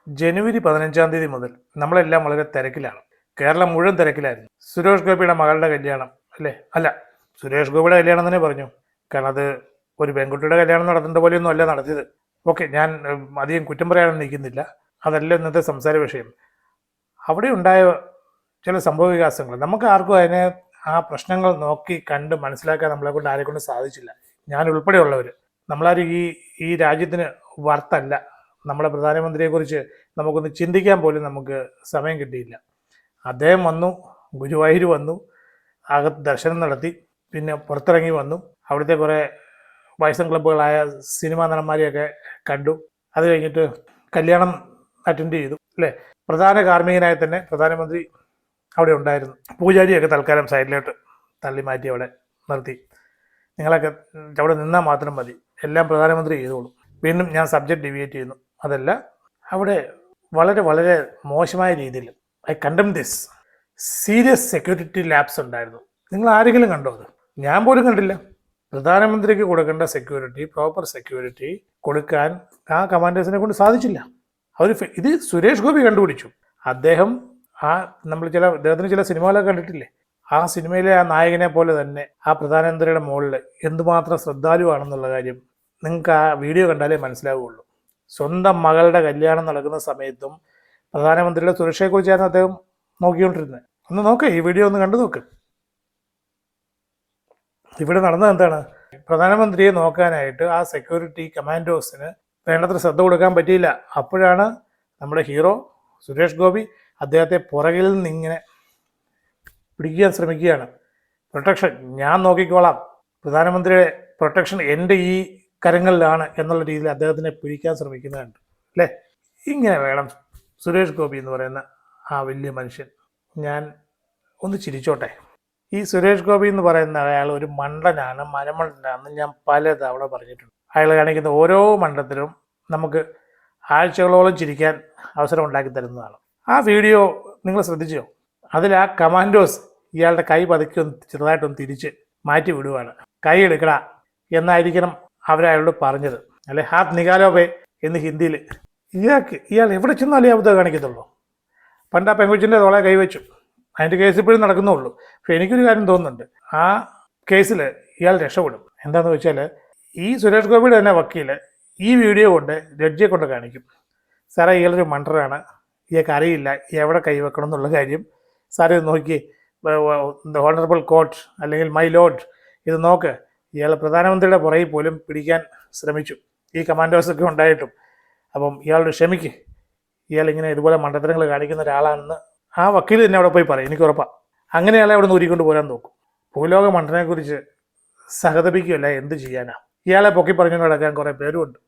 ജനുവരി 15-ാം തീയതി മുതൽ നമ്മളെല്ലാം വളരെ തിരക്കിലാണ്. കേരളം മുഴുവൻ തിരക്കിലായിരുന്നു. സുരേഷ് ഗോപിയുടെ മകളുടെ കല്യാണം അല്ല, സുരേഷ് ഗോപിയുടെ കല്യാണം തന്നെ പറഞ്ഞു. കാരണം അത് ഒരു പെൺകുട്ടിയുടെ കല്യാണം നടത്തേണ്ട പോലെയൊന്നും അല്ല നടത്തിയത്. ഓക്കെ, ഞാൻ അധികം കുറ്റം പറയാനൊന്നും നിൽക്കുന്നില്ല. അതല്ല ഇന്നത്തെ സംസാര വിഷയം. അവിടെ ഉണ്ടായ ചില സംഭവ വികാസങ്ങൾ നമുക്ക് ആർക്കും അതിനെ ആ പ്രശ്നങ്ങൾ നോക്കി കണ്ട് മനസ്സിലാക്കാൻ നമ്മളെ കൊണ്ട് ആരെക്കൊണ്ട് സാധിച്ചില്ല. ഞാൻ ഉൾപ്പെടെയുള്ളവർ. നമ്മളാരും ഈ രാജ്യത്തിന് വರ್ತല്ല. നമ്മുടെ പ്രധാനമന്ത്രിയെക്കുറിച്ച് നമുക്കൊന്ന് ചിന്തിക്കാൻ പോലും നമുക്ക് സമയം കിട്ടിയില്ല. അദ്ദേഹം വന്നു, ഗുരുവായൂർ വന്നു, അകത്ത് ദർശനം നടത്തി, പിന്നെ പുറത്തിറങ്ങി വന്നു. അവിടുത്തെ കുറേ വയസ്സൻ ക്ലബ്ബുകളായ സിനിമാ നടന്മാരെയൊക്കെ കണ്ടു. അത് കഴിഞ്ഞിട്ട് കല്യാണം അറ്റൻഡ് ചെയ്തു അല്ലേ. പ്രധാന കാർമ്മികനായി തന്നെ പ്രധാനമന്ത്രി അവിടെ ഉണ്ടായിരുന്നു. പൂജാരിയൊക്കെ തൽക്കാലം സൈഡിലോട്ട് തള്ളി മാറ്റി അവിടെ നിർത്തി. നിങ്ങളൊക്കെ അവിടെ നിന്നാൽ മാത്രം മതി, എല്ലാം പ്രധാനമന്ത്രി ചെയ്തോളും. വീണ്ടും ഞാൻ സബ്ജക്റ്റ് ഡിവിയേറ്റ് ചെയ്യുന്നു. അതല്ല, അവിടെ വളരെ വളരെ മോശമായ രീതിയിൽ ഐ കണ്ടം ദിസ് സീരിയസ് സെക്യൂരിറ്റി ലാപ്സ് ഉണ്ടായിരുന്നു. നിങ്ങൾ ആരെങ്കിലും കണ്ടോ? അത് ഞാൻ പോലും കണ്ടില്ല. പ്രധാനമന്ത്രിക്ക് കൊടുക്കേണ്ട സെക്യൂരിറ്റി, പ്രോപ്പർ സെക്യൂരിറ്റി കൊടുക്കാൻ ആ കമാൻഡേഴ്സിനെ കൊണ്ട് സാധിച്ചില്ല. ഇത് സുരേഷ് ഗോപി കണ്ടുപിടിച്ചു. അദ്ദേഹം അദ്ദേഹത്തിന് ചില സിനിമകളൊക്കെ കണ്ടിട്ടില്ലേ? ആ സിനിമയിലെ ആ നായകനെ പോലെ തന്നെ ആ പ്രധാനമന്ത്രിയുടെ മുകളിൽ എന്തുമാത്രം ശ്രദ്ധാലുവാണെന്നുള്ള കാര്യം നിങ്ങൾക്ക് ആ വീഡിയോ കണ്ടാലേ മനസ്സിലാവുകയുള്ളൂ. സ്വന്തം മകളുടെ കല്യാണം നടക്കുന്ന സമയത്തും പ്രധാനമന്ത്രിയുടെ സുരക്ഷയെക്കുറിച്ചാണ് അദ്ദേഹം നോക്കിക്കൊണ്ടിരുന്നത്. ഒന്ന് നോക്ക്, ഈ വീഡിയോ ഒന്ന് കണ്ടു നോക്ക്. ഇവിടെ നടന്നത് എന്താണ്? പ്രധാനമന്ത്രിയെ നോക്കാനായിട്ട് ആ സെക്യൂരിറ്റി കമാൻഡോസിന് വേണ്ടത്ര ശ്രദ്ധ കൊടുക്കാൻ പറ്റിയില്ല. അപ്പോഴാണ് നമ്മുടെ ഹീറോ സുരേഷ് ഗോപി അദ്ദേഹത്തെ പുറകിൽ നിന്ന് ഇങ്ങനെ പിടിക്കാൻ ശ്രമിക്കുകയാണ്. പ്രൊട്ടക്ഷൻ ഞാൻ നോക്കിക്കോളാം, പ്രധാനമന്ത്രിയുടെ പ്രൊട്ടക്ഷൻ എൻ്റെ ഈ കരങ്ങളിലാണ് എന്നുള്ള രീതിയിൽ അദ്ദേഹത്തിനെ പിടിക്കാൻ ശ്രമിക്കുന്നുണ്ട് അല്ലേ. ഇങ്ങനെ വേണം സുരേഷ് ഗോപി എന്ന് പറയുന്ന ആ വലിയ മനുഷ്യൻ. ഞാൻ ഒന്ന് ചിരിച്ചോട്ടെ. ഈ സുരേഷ് ഗോപി എന്ന് പറയുന്ന അയാൾ ഒരു മണ്ടനാണ്, മരമണ്ടനാണെന്ന് ഞാൻ പലതവണ പറഞ്ഞിട്ടുണ്ട്. അയാൾ കാണിക്കുന്ന ഓരോ മണ്ടത്തിലും നമുക്ക് ആഴ്ചകളോളം ചിരിക്കാൻ അവസരം ഉണ്ടാക്കി തരുന്നതാണ്. ആ വീഡിയോ നിങ്ങൾ ശ്രദ്ധിച്ചോ? അതിൽ ആ കമാൻഡോസ് ഇയാളുടെ കൈ പതുക്കി ചെറുതായിട്ടൊന്ന് തിരിച്ച് മാറ്റി വിടുവാണ്. കൈ എടുക്കടാ എന്നായിരിക്കണം അവരയാളോട് പറഞ്ഞത്, അല്ലെ ഹാത്ത് നികാലോബേ എന്ന് ഹിന്ദിയിൽ. ഇയാൾ എവിടെ ചെന്നാലും അബദ്ധം കാണിക്കത്തുള്ളൂ. പണ്ട് ആ പെങ്കുച്ചിൻ്റെ തോളെ കൈവച്ചു. അതിൻ്റെ കേസ് ഇപ്പോഴും നടക്കുന്നുള്ളൂ. പക്ഷെ എനിക്കൊരു കാര്യം തോന്നുന്നുണ്ട്, ആ കേസിൽ ഇയാൾ രക്ഷപ്പെടും. എന്താണെന്ന് വെച്ചാൽ ഈ സുരേഷ് ഗോപിയുടെ തന്നെ വക്കീൽ ഈ വീഡിയോ കൊണ്ട് ജഡ്ജിയെ കൊണ്ട് കാണിക്കും. സാറേ, ഇയാളൊരു മണ്ടറാണ്, ഇയാൾക്ക് അറിയില്ല എവിടെ കൈവെക്കണം എന്നുള്ള കാര്യം. സാറേ ഇത് നോക്കി, ഓണറബിൾ കോർട്ട് അല്ലെങ്കിൽ മൈ ലോഡ് ഇത് നോക്ക്, ഇയാൾ പ്രധാനമന്ത്രിയുടെ പുറകിൽ പോലും പിടിക്കാൻ ശ്രമിച്ചു, ഈ കമാൻഡോസൊക്കെ ഉണ്ടായിട്ടും. അപ്പം ഇയാളോട് ക്ഷമിക്ക്, ഇയാളിങ്ങനെ ഇതുപോലെ മണ്ടത്തരങ്ങൾ കാണിക്കുന്ന ഒരാളാണെന്ന് ആ വക്കീൽ തന്നെ അവിടെ പോയി പറയും. എനിക്ക് ഉറപ്പാണ്. അങ്ങനെ അയാളെ അവിടെ നിന്ന് ഊരിക്കൊണ്ട് പോരാൻ നോക്കും. ഭൂലോക മണ്ടനെക്കുറിച്ച് സഹതപിക്കുകയല്ല, എന്ത് ചെയ്യാനാ. ഇയാളെ പൊക്കി പറഞ്ഞു നടക്കാൻ കുറേ പേരുമുണ്ട്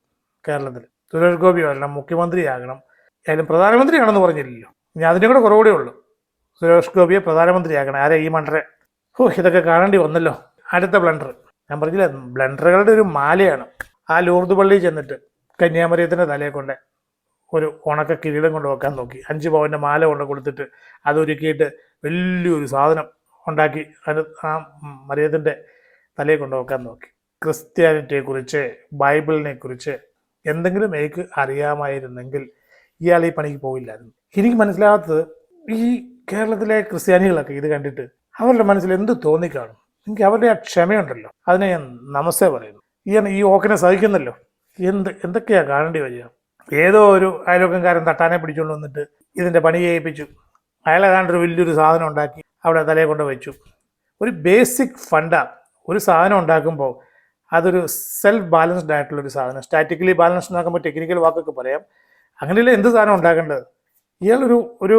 കേരളത്തിൽ. സുരേഷ് ഗോപി വരണം, മുഖ്യമന്ത്രിയാകണം, ഏതായാലും പ്രധാനമന്ത്രിയാണെന്ന് പറഞ്ഞില്ലല്ലോ. ഇനി അതിൻ്റെ കൂടെ കുറവുകൂടെ ഉള്ളൂ, സുരേഷ് ഗോപിയെ പ്രധാനമന്ത്രിയാക്കണം. ആരെ ഈ മണ്ടറെ? ഇതൊക്കെ കാണേണ്ടി വന്നല്ലോ. അടുത്ത ബ്ലണ്ടർ ഞാൻ പറഞ്ഞില്ല, ബ്ലണ്ടറുകളുടെ ഒരു മാലയാണ്. ആ ലൂർദ് പള്ളിയിൽ ചെന്നിട്ട് കന്യാമറിയത്തിൻ്റെ തലയെ കൊണ്ട് ഒരു ഉണക്ക കിരീടം കൊണ്ട് വെക്കാൻ നോക്കി. 5 പവൻ്റെ മാല കൊണ്ട് കൊടുത്തിട്ട് അതൊരുക്കിയിട്ട് വലിയൊരു സാധനം ഉണ്ടാക്കി അത് ആ മറിയത്തിൻ്റെ തലയെ കൊണ്ട് വെക്കാൻ നോക്കി. ക്രിസ്ത്യാനിറ്റിയെക്കുറിച്ച്, ബൈബിളിനെ കുറിച്ച് എന്തെങ്കിലും എനിക്ക് അറിയാമായിരുന്നെങ്കിൽ ഇയാൾ ഈ പണിക്ക് പോയില്ലായിരുന്നു. എനിക്ക് മനസ്സിലാകാത്തത്, ഈ കേരളത്തിലെ ക്രിസ്ത്യാനികളൊക്കെ ഇത് കണ്ടിട്ട് അവരുടെ മനസ്സിൽ എന്ത് തോന്നിക്കാണും? എനിക്ക് അവരുടെ ആ ക്ഷമയുണ്ടല്ലോ, അതിനെ ഞാൻ നമസ്തേ പറയുന്നു. ഈ ഓക്കിനെ സഹിക്കുന്നല്ലോ. എന്തൊക്കെയാണ് കാണേണ്ടി വരിക? ഏതോ ഒരു അയൽവക്കംകാരൻ തട്ടാനെ പിടിച്ചുകൊണ്ട് വന്നിട്ട് ഇതിൻ്റെ പണി ചെയ്യിപ്പിച്ചു. അയാളെ കണ്ടൊരു വലിയൊരു സാധനം ഉണ്ടാക്കി അവിടെ തലയെ കൊണ്ട് വെച്ചു. ഒരു ബേസിക് ഫണ്ടാണ്. ഒരു സാധനം ഉണ്ടാക്കുമ്പോൾ അതൊരു സെൽഫ് ബാലൻസ്ഡ് ആയിട്ടുള്ളൊരു സാധനം, സ്റ്റാറ്റിക്കലി ബാലൻസ്ഡ് എന്നാക്കുമ്പോൾ ടെക്നിക്കൽ വാക്കൊക്കെ പറയാം. അങ്ങനെയല്ല എന്ത് സാധനം ഉണ്ടാക്കേണ്ടത്. ഇയാളൊരു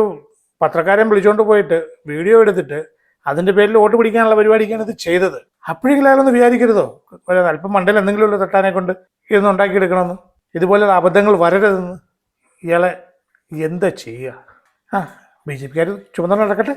പത്രക്കാരൻ വിളിച്ചുകൊണ്ട് പോയിട്ട് വീഡിയോ എടുത്തിട്ട് അതിൻ്റെ പേരിൽ വോട്ട് പിടിക്കാനുള്ള പരിപാടിക്കാണ് ഇത് ചെയ്തത്. അപ്പോഴെങ്കിലും അയാളൊന്ന് വിചാരിക്കരുതോ, അല്പം മണ്ടയിൽ എന്തെങ്കിലുമുള്ള തട്ടാനെ കൊണ്ട് ഇതൊന്നും ഉണ്ടാക്കിയെടുക്കണമെന്ന്, ഇതുപോലെ അബദ്ധങ്ങൾ വരരുതെന്ന്. ഇയാളെ എന്താ ചെയ്യുക? BJP-ക്കാർ ചുമതല നടക്കട്ടെ.